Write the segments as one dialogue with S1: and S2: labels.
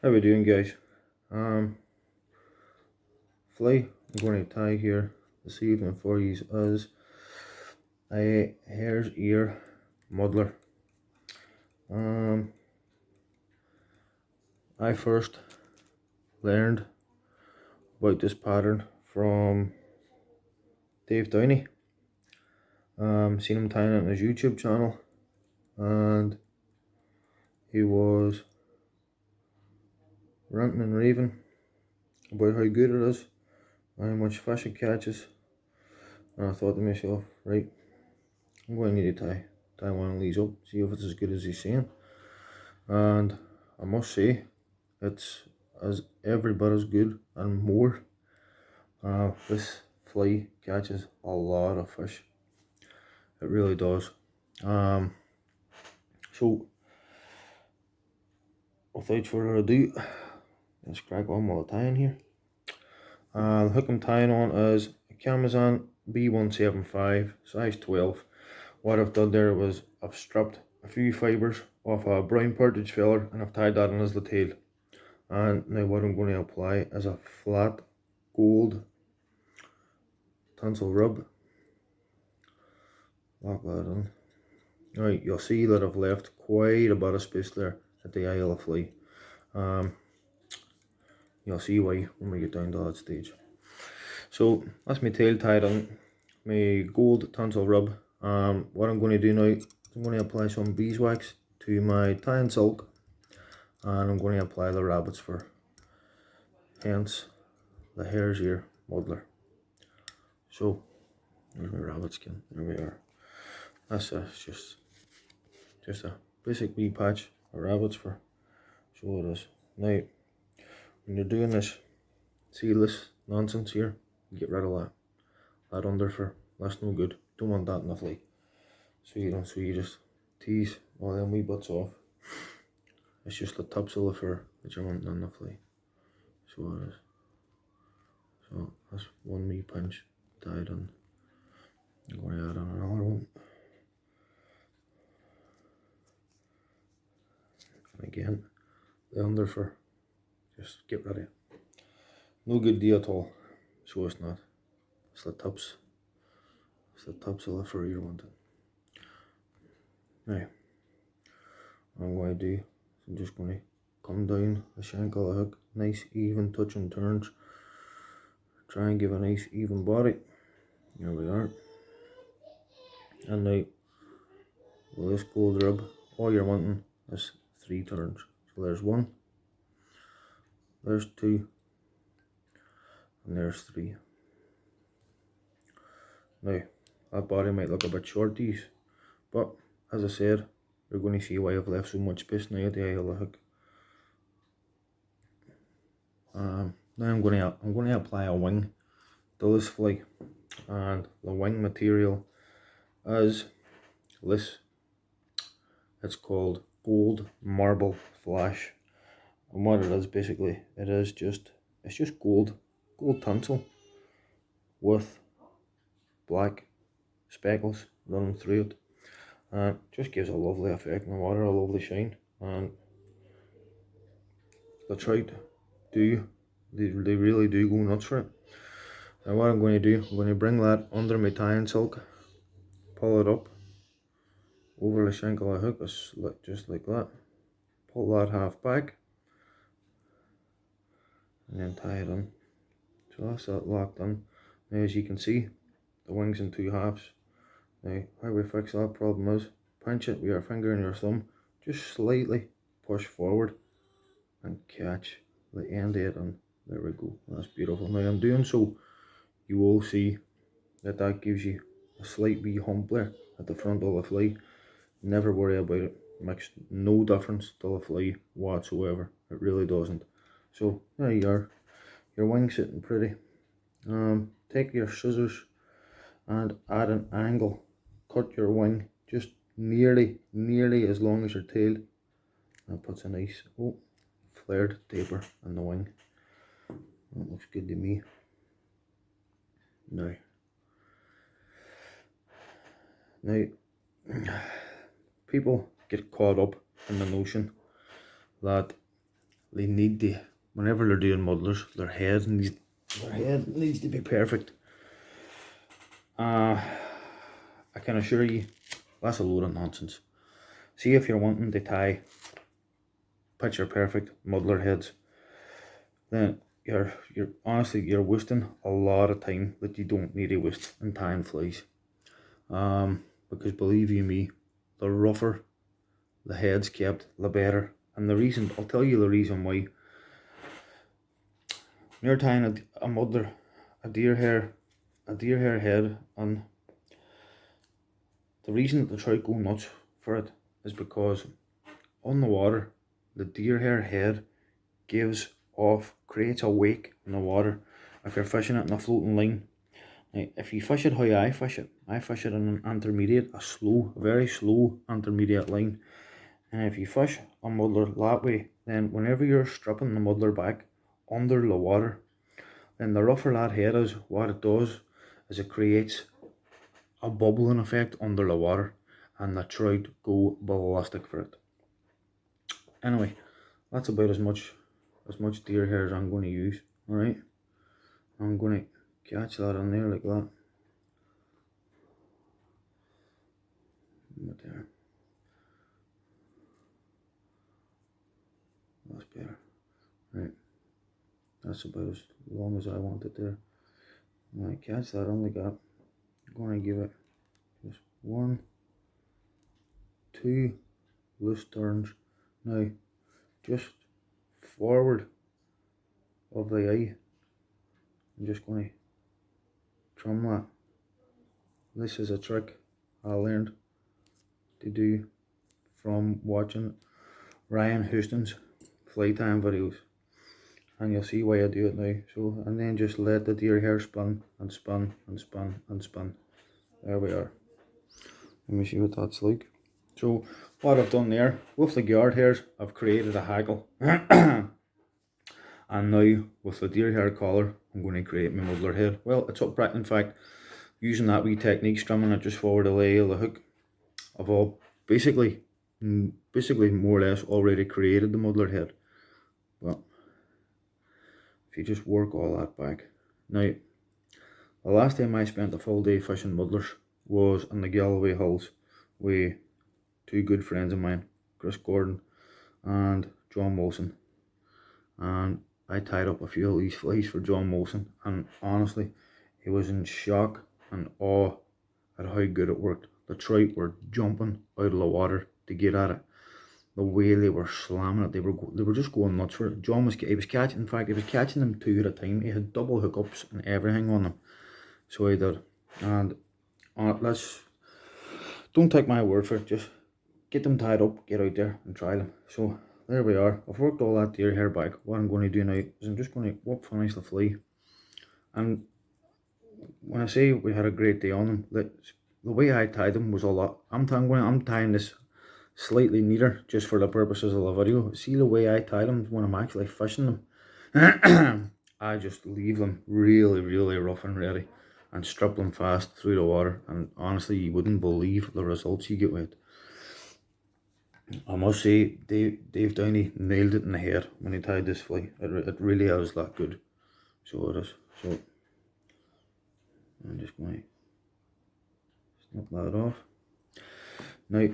S1: How we doing, guys? Fly I'm going to tie here this evening for you is a hare's ear muddler. I first learned about this pattern from Dave Downey. Seen him tying it on his YouTube channel, and he was ranting and raving about how good it is, how much fish it catches, and I thought to myself, right, I'm going to need to tie one of these up, see if it's as good as he's saying. And I must say, it's as every bit as good and more. This fly catches a lot of fish. It really does. So without further ado, let's crack on while tying here. The hook I'm tying on is a hook-kamasan B175 size 12. What I've done there was I've stripped a few fibres off a brown partridge feather and I've tied that in as the tail. And now what I'm going to apply is a flat gold tinsel rub. Lock that in. Right, you'll see that I've left quite a bit of space there at the eye of the fly. You'll see why when we get down to that stage. So that's my tail tied on, my gold tinsel rub. What I'm going to do now is I'm going to apply some beeswax to my tie and silk, and I'm going to apply the rabbit's fur, hence the hare's ear muddler. So there's my rabbit skin, there we are. That's just a basic wee patch of rabbit's fur. So it is. Now when you're doing this seedless nonsense here, get rid of that under fur. That's no good. Don't want that in the fly. So you just tease all them wee bits off. It's just the tops of the fur that you want on the fly. So it is. So that's one wee pinch tied on. I'm going to add on another one. And again, the under fur, just get rid of it. No good deal at all. So it's not. It's the tops. It's the tops of the fur you're wanting. Now, what I'm going to do is I'm just going to come down the shank of the hook, nice even touch and turns. Try and give a nice even body. There we are. And now, with this gold rub, all you're wanting is 3 turns. So there's 1, there's 2, and there's 3. Now, that body might look a bit short these, but as I said, you're going to see why I've left so much space now at the eye of the hook. Now I'm going to apply a wing to this fly, and the wing material is this. It's called Gold Marble Flash, and what it is basically, it's just gold tinsel with black speckles running through it, and just gives a lovely effect in the water, a lovely shine. And the trout they really do go nuts for it. And what I'm going to do, I'm going to bring that under my tie and silk, pull it up over the shank of the hook, just like that, pull that half back, and then tie it on. So that's that locked in. Now as you can see, the wing's in 2 halves. Now how we fix that problem is, pinch it with your finger and your thumb, just slightly push forward and catch the end of it, and there we go. That's beautiful. Now I'm doing so, you will see that gives you a slight wee hump there at the front of the fly. Never worry about it. It makes no difference to the fly whatsoever. It really doesn't. So there you are, your wing sitting pretty. Take your scissors and at an angle, cut your wing just nearly as long as your tail. That puts a nice flared taper in the wing. That looks good to me. Now people get caught up in the notion that they need to, whenever they're doing muddlers, their head needs to be perfect. I can assure you, that's a load of nonsense. See, if you're wanting to tie picture perfect muddler heads, then you're honestly you're wasting a lot of time that you don't need to waste in tying flies. Because believe you me, the rougher the head's kept, the better. And the reason, I'll tell you the reason why. When you're tying a muddler, a deer hair head, and the reason that the trout go nuts for it is because on the water, the deer hair head creates a wake in the water. If you're fishing it in a floating line, now, if you fish it how I fish it in an intermediate, a very slow intermediate line. And if you fish a muddler that way, then whenever you're stripping the muddler back under the water, then the rougher that head is, what it does is it creates a bubbling effect under the water, and the trout go ballistic for it. Anyway, that's about as much deer hair as I'm going to use. Alright, I'm going to catch that in there like that. Right there. That's better. Right, that's about as long as I want it there. When I catch that on the gap, I'm going to give it just 1, 2 loose turns. Now, just forward of the eye, I'm just going to trim that. This is a trick I learned to do from watching Ryan Houston's fly tying videos, and you'll see why I do it now. So, and then just let the deer hair spin and spin and spin and spin. There we are. Let me see what that's like. So what I've done there with the guard hairs, I've created a hackle. And now with the deer hair collar, I'm going to create my muddler head. Well, it's up right. In fact, using that wee technique, strumming it just forward the lay of the hook, I've all basically more or less already created the muddler head. Well, if you just work all that back. Now, the last time I spent a full day fishing muddlers was in the Galloway Hills with 2 good friends of mine, Chris Gordon and John Wilson. And I tied up a few of these flies for John Wilson, and honestly, he was in shock and awe at how good it worked. The trout were jumping out of the water to get at it. The way they were slamming it, they were just going nuts for it. John was catching. In fact, he was catching them 2 at a time. He had double hookups and everything on them. So he did. And don't take my word for it. Just get them tied up, get out there and try them. So there we are. I've worked all that deer hair back. What I'm going to do now is I'm just going to finish the fly. And when I say we had a great day on them, the way I tied them was a lot. I'm tying this slightly neater just for the purposes of the video. See the way I tie them when I'm actually fishing them? I just leave them really, really rough and ready and strip them fast through the water, and honestly you wouldn't believe the results you get with it. I must say, Dave Downey nailed it in the head when he tied this fly. It really is that good. So it is. So I'm just going to snip that off. Now,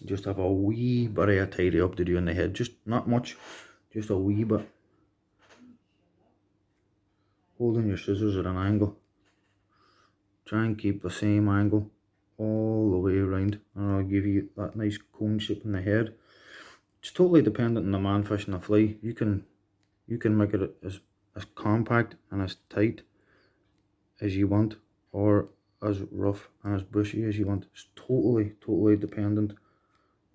S1: just have a wee bit of a tidy up to do in the head. Just not much, just a wee bit. Holding your scissors at an angle. Try and keep the same angle all the way around, and I'll give you that nice cone shape in the head. It's totally dependent on the man fishing the fly. You can make it as compact and as tight as you want, or as rough and as bushy as you want. It's totally dependent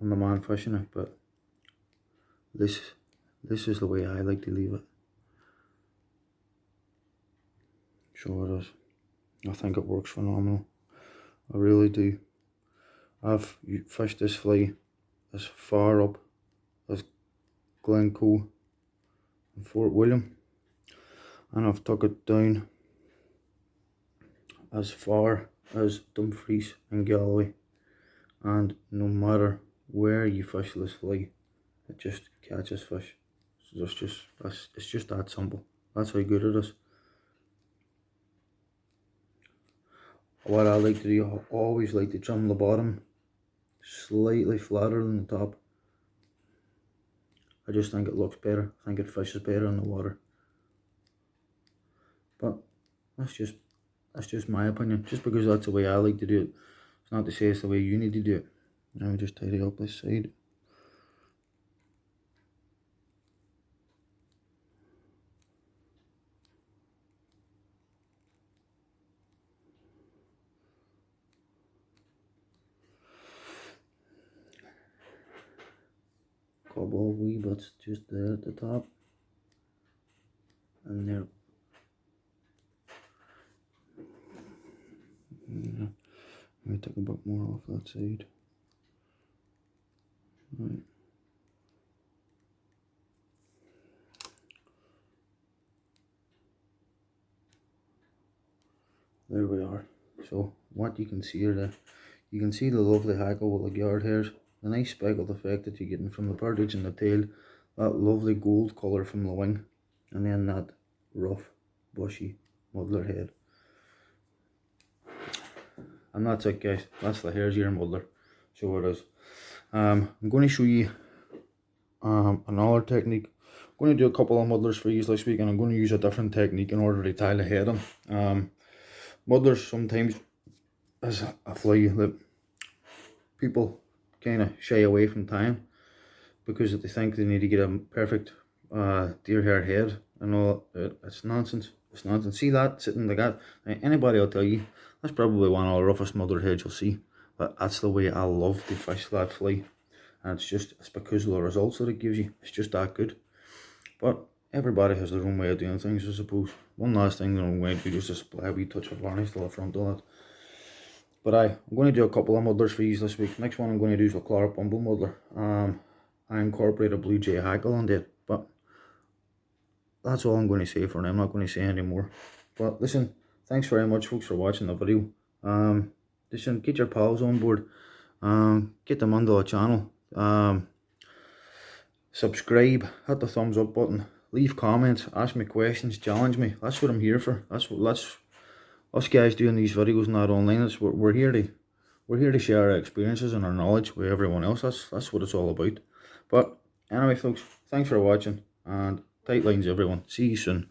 S1: on the man fishing it, but this is the way I like to leave it. So it is. I think it works phenomenal. I really do. I've fished this fly as far up as Glencoe and Fort William, and I've took it down as far as Dumfries and Galloway, and no matter where you fish this fly, it just catches fish. So it's just that simple. That's how good it is. What I like to do, I always like to trim the bottom slightly flatter than the top. I just think it looks better. I think it fishes better in the water. But that's just my opinion. Just because that's the way I like to do it. It's not to say it's the way you need to do it. Now we just tidy up this side. Couple of wee bits just there at the top. And there. Yeah. Let me take a bit more off that side. Right. There we are. So what you can see here, you can see the lovely hackle with the yard hairs, the nice speckled effect that you're getting from the partridge in the tail, that lovely gold colour from the wing, and then that rough, bushy muddler head. And that's it, guys. That's the Hare's ear muddler. So it is. I'm going to show you another technique. I'm going to do a couple of muddlers for you this week, and I'm going to use a different technique in order to tie the head on. Muddlers sometimes is a fly that people kind of shy away from tying because they think they need to get a perfect deer hair head and all. It's nonsense. It's nonsense. See that sitting like that? Now, anybody will tell you that's probably one of the roughest muddler heads you'll see, but that's the way I love to fish that fly, and it's because of the results that it gives you. It's just that good. But everybody has their own way of doing things, I suppose. One last thing that I'm going to do is just apply a wee touch of varnish to the front of that. But I'm going to do a couple of muddlers for you this week. Next one I'm going to do is the Clark Bumble muddler. I incorporate a blue jay hackle on it, but that's all I'm going to say for now. I'm not going to say any more. But listen, thanks very much, folks, for watching the video. Listen, get your pals on board. Get them onto the channel. Subscribe, hit the thumbs up button, leave comments, ask me questions, challenge me. That's what I'm here for. That's us guys doing these videos not online. That's what we're here to share our experiences and our knowledge with everyone else. That's what it's all about. But anyway, folks, thanks for watching, and tight lines, everyone. See you soon.